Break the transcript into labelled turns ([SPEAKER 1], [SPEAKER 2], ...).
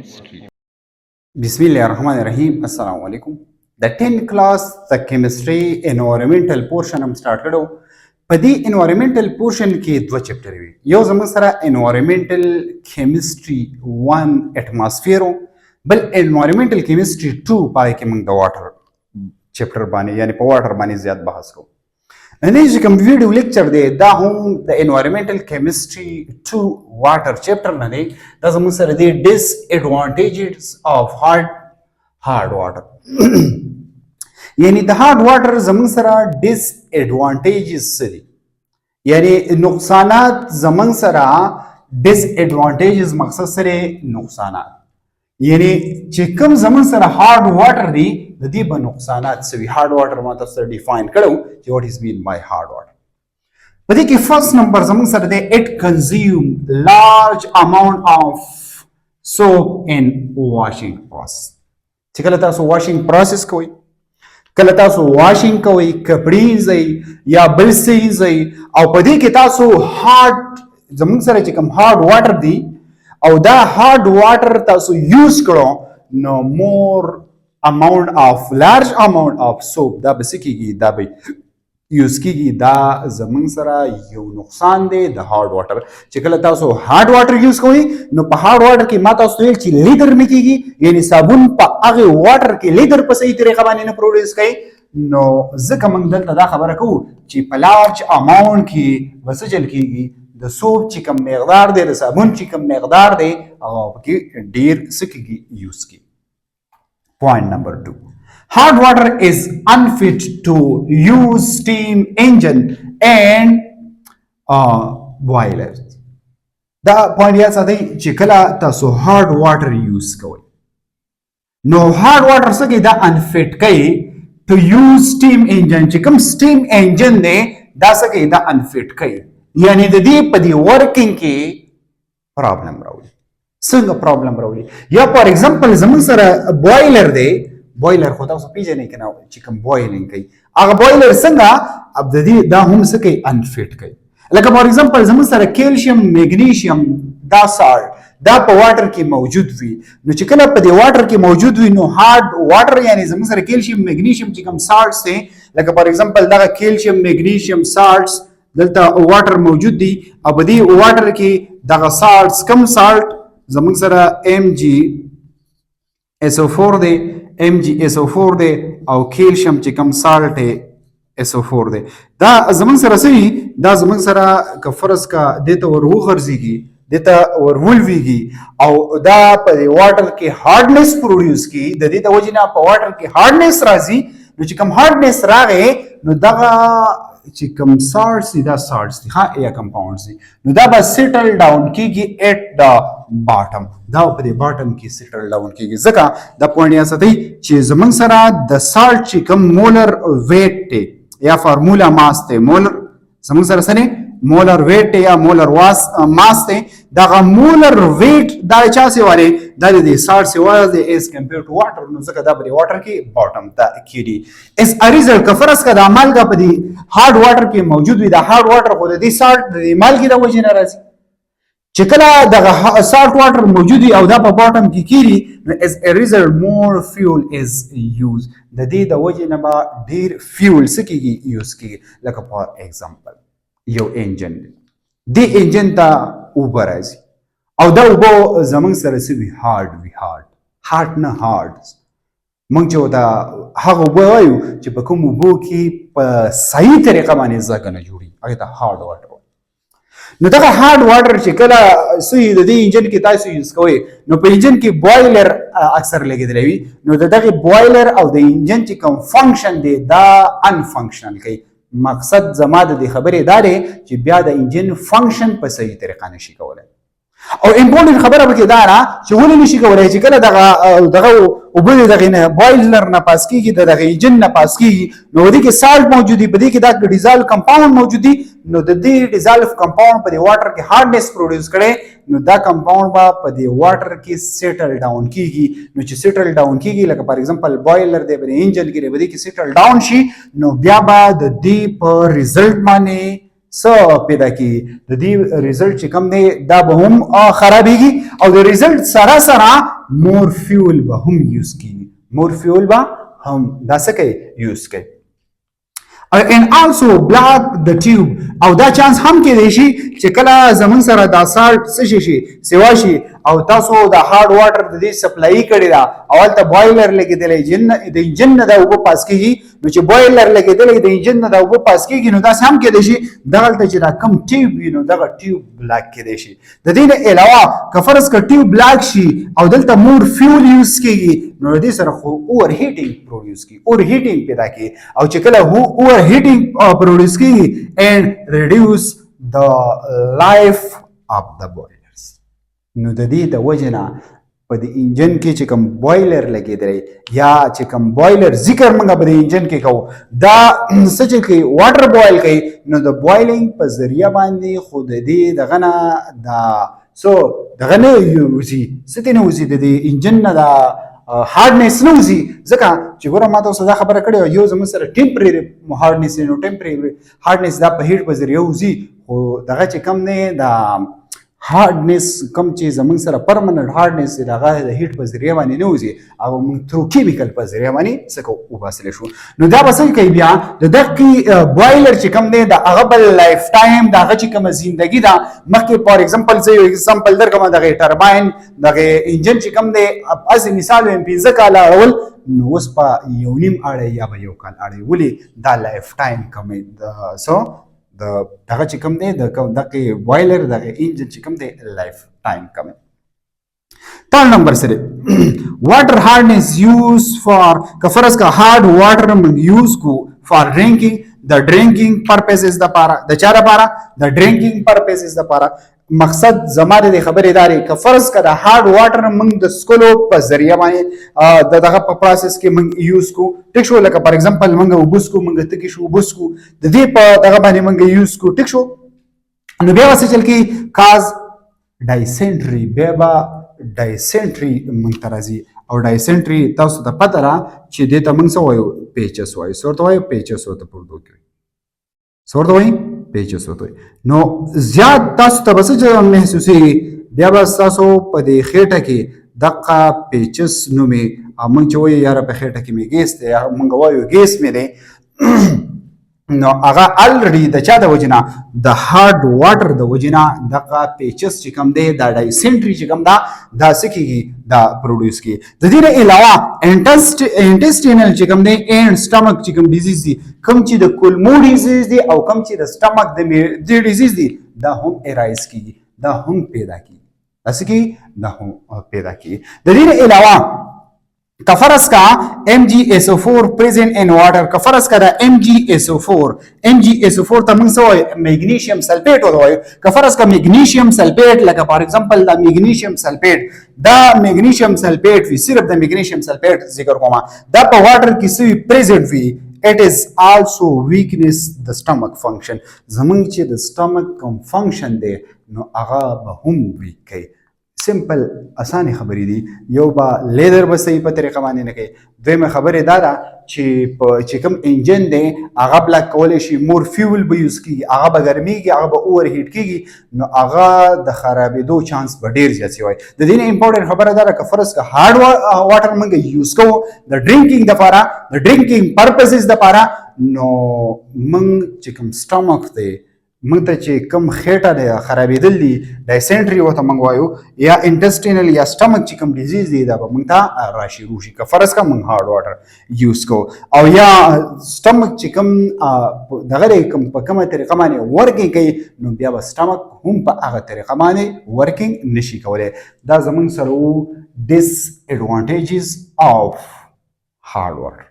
[SPEAKER 1] chemistry.
[SPEAKER 2] Bismillahirrahmanirrahim. Assalamu alaikum. The 10th class, the chemistry environmental portion हम start करो. पदी environmental portion के दो chapter हुए. यो ज़मन सरा environmental chemistry 1 atmosphere हो. बल environmental chemistry 2 पाए के मंग the water chapter बाने यानी पर water बाने ज़्यादा बहस को. أنا जी कम वीडियो लेक्चर दे दा हूँ the environmental chemistry 2 water chapter ना दे दा ज़मन सरा दे disadvantages of hard water. यानी the hard water ज़मन सरा disadvantages से दे यानी नुकसानात ज़मन सरा disadvantages मकसद सरे नुकसानात यानी चिकम ज़मन सरा hard water दी दी ब नुकसानात से भी hard water मतलब सर define करो कि what is mean by hard water. बदी कि first number ज़मन सर दे it consume large amount of soap in washing process. चिकला तासो washing process कोई कल तासो washing कोई कपड़ी ज़ई या बिल्सी ज़ई और पदी कि तासो hard ज़मन सर चिकम hard water दी और दा hard water तासो use करो no more amount of large amount of soap da basikiगी da be use कीगी दा ज़मन सरा यो नुकसान दे the hard water चिकला तासो hard water use कोई नो प hard water की माता सोयल ची लीडर में कीगी यानी साबुन प आगे water की लीडर पर सही तरीका बानी न प्रोड्यूस कई नो ज़का मंगदल तदा खबर को ची प large amount की वसजल कीगी the soap ची कम मकदार दे the साबुन ची कम मकदार दे और की डेर सकीगी use की. Point number 2. Hard water is unfit to use steam engine and boilers. The point here is that chikala taso hard water use koi. No hard water saki da unfit kai to use steam engine. Chikam steam engine ne da saki da unfit kai. Yani the deep the working ki problem rawi. संग प्रॉब्लम रहोली या for example जमन सरा बॉयलर दे बॉयलर होता उस पीजे नहीं कना chicken boiling कई अगर बॉयलर संगा अब ददी दा हम सके अनफिट कई लेकिन फॉर एग्जांपल जमन सरा कैल्शियम मैग्नीशियम दा साल्ट दा प वाटर की मौजूद हुई नो चिकन प दे वाटर की मौजूद हुई नो हार्ड वाटर यानी जमन सरा कैल्शियम मैग्नीशियम चिकन साल्ट से लेकिन फॉर एग्जांपल दा कैल्शियम मैग्नीशियम साल्ट्स दलता वाटर मौजूद दी अब दी वाटर की दा साल्ट्स कम साल्ट ज़मन सरा MgSO4 दे MgSO4 दे और कैल्शियम चिकम साल्ट है SO4 दे दा ज़मन सरा सही दा ज़मन सरा का फर्ज का देता और वो खर्जीगी देता और वुल्वीगी और दा पर वाटर के हार्डनेस प्रोड्यूस की दा देता वजना पर वाटर के हार्डनेस राजी नो चिकम हार्डनेस रागे नो दा चिकम साल्ट्स दा साल्ट्स हाँ या कंपाउंड्स नो दा बस सेटल डाउन कीगी at the bottom da up the bottom ki settle down ki zaka da point ya sathi che zaman sara the salt chi kam molar weight te ya formula mass te molar zaman sara sane molar weight te ya molar mass te da molar weight da cha se wale da the salt se wale is compared to water no zaka da bari water ki bottom ta kidi is a result ka faras ka da amal ka padi hard water ki mawjood wi da hard water ko the salt the mal ki da wajina razi चिकला the salt water मौजूद है और दा पर bottom की कीरी as a result more fuel is used the they the वजह नबा ढेर fuel सकीगी use की like for example यो engine दे engine ता ऊपर है जी और दा ऊपर ज़मन सर से भी hard ना hard मंगचो दा हाँ ऊपर आयु जब बकुम ऊपर की सही तरीका माने ज़ाकना जुड़ी अगर ता hard water नो तक हार्ड वाटर चिकला सुई ददी इंजन की ताई सुई यूज कोई नो पे इंजन की बॉयलर अक्सर लेके दिलेवी नो ददा की बॉयलर और द इंजन चिकम फंक्शन दे दा अनफंक्शनल कई मकसद जमाद दे खबरे दारे कि ब्याद इंजन फंक्शन पर सही तरीका नशी कवले और इम्पोर्टेंट खबर अब के दारा शुगुल नशी कवले चिकला दगा उबले दगा बॉयलर ना पास की दगा इंजन ना पास की नो दी के साल्ट मौजूदी बदी के दा डिजॉल्व कंपाउंड मौजूदी know the the dissolve compound पर वाटर के हार्डनेस प्रोड्यूस करे नो दा कंपाउंड बा पर वाटर की सेटल डाउन कीगी नो ची सेटल डाउन कीगी लाइक फॉर एग्जांपल बॉयलर दे बरे इंजन की बदी की सेटल डाउन शी नो ब्याबा द दी पर रिजल्ट माने स पैदा की द दी रिजल्ट चिकम ने दा बहुम खराबीगी और द रिजल्ट सारा सारा مور فیول به هم یوز کیږي مور فیول به هم دا څه کوي یوز کوي and also block the tube او دا چانس هم کې دی شي چې کله زمون سره دا سالت څه شي سیوا شي او تاسو د هارد واټر د دې سپلای کړی دا اول ته بوایلر لګیدلې د انجن نه دا اوبه پاس کیږي نو چې بوایلر لګیدلې د انجن نه دا اوبه پاس کیږي نو دا هم کې دی شي دغلته چې دا کم ټیوب وي نو دغه ټیوب بلاک کې دی شي د دې نه علاوه که فرض کړه ټیوب بلاک شي او دلته مور فیول یوز کیږي نو دې سره خو اوور هیټینګ پروډوس کی اوور هیټینګ پیدا کی او چې کله هو اوور هیټینګ پروډوس کی and reduce the life of the boilers نو د دې د وجنه په د انجن کې چې کوم بوایلر لګیدلی یا چې کوم بوایلر ذکر موږ په د انجن کې کوو دا څه چې کوي واټر بوایل کوي نو د بوایلینګ په ذریعہ باندې خو د دې دغه نه دا سو دغه نه وزي ستې نه وزي د دې انجن نه دا هارډنس نه وزي ځکه چې ګوره ما تاسو دا خبره کړې یو زموږ سره ټمپرری هارډنس نو ټمپرری هارډنس دا په هیټ په ذریعہ وزي خو دغه چې کم نه دا هارډنس کم چې زمون سره پرمننت هارډنس دغه د هیټ په ذریعہ باندې نه وزي او موږ ترو کیمیکل په ذریعہ باندې څه کوو وباسل شو نو دا به څه کوي بیا د دغه بوایلر چې کم دی د هغه بل لایف ټایم د هغه چې کوم زندگی دا مخکې فار ایگزامپل زه یو ایگزامپل درکوم دغه ټرباین دغه انجن چې کم دی از مثال ویم 15 کال اول نو اوس په یو نیم اړه یا به یو کال اړه ولې دا لایف ټایم کم سو دغه چې کوم دی دغه بوایلر دغه انجن چې کوم دی لایف ټایم کم تال نمبر سره واټر هارډنس یوز فار که فرض کا هارد واټر من یوز کو فار ډرینکینګ د ډرینکینګ پرپسز د پاره د چا لپاره د ډرینکینګ پرپسز د پاره مقصد زماره د خبرې داري که فرض کړه هارد واټر موږ د سکولو په ذریعہ باندې دغه په پروسس کې موږ یوز کو ټیک شو لکه فار ایگزامپل موږ وبس کو موږ تکي شو وبس کو د دې په دغه باندې موږ یوز کو ټیک شو نو بیا واسه چل کې کاز ډایسنټری بیا ډایسنټری موږ ترازی او ډایسنټری تاسو ته پته را چې دې ته موږ څه وایو پیچس وایو سورته وایو پیچس وته پردو کې سورته وایي پیچس وته نو زیات تاسو ته بس چې محسوسي بیا به تاسو په دې خېټه کې دغه پیچس نومې موږ چې وایو یاره په خېټه کې مې ګیس دی موږ وایو ګیس مې دی نو هغه الریډي د چا د وجنه د هارد واټر د وجنه دغه پیچس چې کوم دی دا ډایسنټری چې کوم دا سکیږي دا پروډوس کی د دې نه علاوه انټسټینل چې کوم دی اینډ سټمک چې کوم ډیزیز دی کوم چې د کولمو ډیزیز دی او کوم چې د سټمک د ډیزیز دی دا هم ارایز کیږي دا هم پیدا کیږي اسکی دا هم پیدا کیږي د دې نه علاوه کفرس کا MgSO4 present in water کفرس کا دا MgSO4 ته موږ سوای میګنیشیم سلفیټ وایو کفرس کا میګنیشیم سلفیټ لکه فار ایگزامپل دا میګنیشیم سلفیټ وی صرف د میګنیشیم سلفیټ ذکر کوم دا په واټر کې سوی پریزنٹ وی it is also weakness the stomach function زمونږ چې د stomach کوم فنکشن دی نو هغه به هم ویک کوي سمپل اسانه خبرې دي یو با لیدر به صحیح په طریقه باندې نه کوي دویمه خبره دا ده چې کوم انجن دی هغه بلاک کولی شي مور فیول به یوز کیږي هغه به ګرمیږي هغه به اوور هیټ کیږي نو هغه د خرابېدو چانس به ډیر زیات وي د دې نه امپورټنت خبره دا ده که فرض که هارد واټر موږ یوز کوو د ډرینکینګ لپاره د ډرینکینګ پرپسز لپاره نو موږ چې کوم سټمک دی موږ ته چې کوم خېټه دی خرابېدل دي ډایسنټري ورته موږ وایو یا انټسټینل یا سټمک چې کوم ډیزیز دی دا به موږ ته راشروع شي که فرض کا موږ هارد واټر یوز کوو او یا سټمک چې کوم دغه کوم په کومه طریقه باندې ورکینګ کوي نو بیا به سټمک هم په هغه طریقه باندې ورکینګ نشي کولی دا زموږ سره ډیس ایډوانټیجز اف هارد واټر